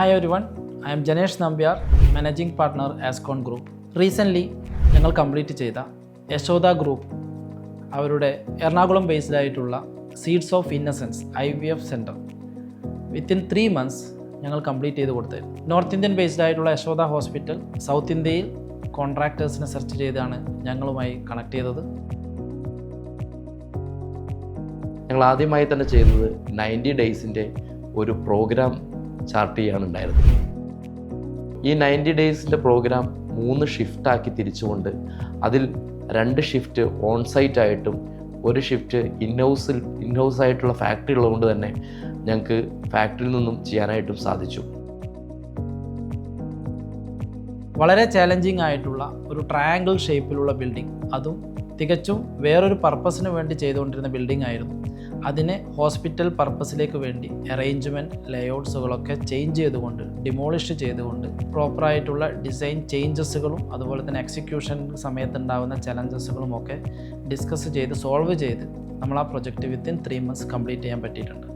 Hi everyone, I am Janesh Nambiar, Managing Partner Ascon Group. Recently, ഞങ്ങൾ complete ചെയ്ത Yashoda group അവരുടെ Ernakulam based ആയിട്ടുള്ള seeds of innocence IVF centre within 3 months ഞങ്ങൾ complete ചെയ്ത് കൊടുത്തത്. North Indian based ആയിട്ടുള്ള Yashoda hospital south ഇന്ത്യയിൽ കോൺട്രാക്ടേഴ്സിനെ സെർച്ച് ചെയ്താണ് ഞങ്ങളുമായി കണക്ട് ചെയ്തത്. ഞങ്ങൾ ആദ്യമായി തന്നെ ചെയ്തത് 90 ഡേയ്സിൻ്റെ ഒരു പ്രോഗ്രാം ചാർട്ട് ചെയ്യാണ് ഉണ്ടായിരുന്നത്. ഈ 90 ഡേയ്സിൻ്റെ പ്രോഗ്രാം 3 ഷിഫ്റ്റാക്കി തിരിച്ചുകൊണ്ട് അതിൽ 2 ഷിഫ്റ്റ് ഓൺ സൈറ്റ് ആയിട്ടും 1 ഷിഫ്റ്റ് ഇൻഹൗസ് ആയിട്ടുള്ള ഫാക്ടറി ഉള്ളതുകൊണ്ട് തന്നെ ഞങ്ങൾക്ക് ഫാക്ടറിയിൽ നിന്നും ചെയ്യാനായിട്ടും സാധിച്ചു. വളരെ ചാലഞ്ചിങ് ആയിട്ടുള്ള ഒരു ട്രയാങ്കിൾ ഷേപ്പിലുള്ള ബിൽഡിംഗ്, അതും തികച്ചും വേറൊരു പർപ്പസിന് വേണ്ടി ചെയ്തുകൊണ്ടിരുന്ന ബിൽഡിംഗ് ആയിരുന്നു. അതിനെ ഹോസ്പിറ്റൽ പർപ്പസിലേക്ക് വേണ്ടി അറേഞ്ച്മെൻറ്റ് ലേഔട്ട്സുകളൊക്കെ ചേഞ്ച് ചെയ്തുകൊണ്ട് ഡിമോളിഷ് ചെയ്തുകൊണ്ട് പ്രോപ്പറായിട്ടുള്ള ഡിസൈൻ ചേഞ്ചസുകളും അതുപോലെ തന്നെ എക്സിക്യൂഷൻ സമയത്തുണ്ടാകുന്ന ചലഞ്ചസുകളും ഒക്കെ ഡിസ്കസ് ചെയ്ത് സോൾവ് ചെയ്ത് നമ്മൾ ആ പ്രൊജക്റ്റ് വിത്തിൻ 3 months കംപ്ലീറ്റ് ചെയ്യാൻ പറ്റിയിട്ടുണ്ട്.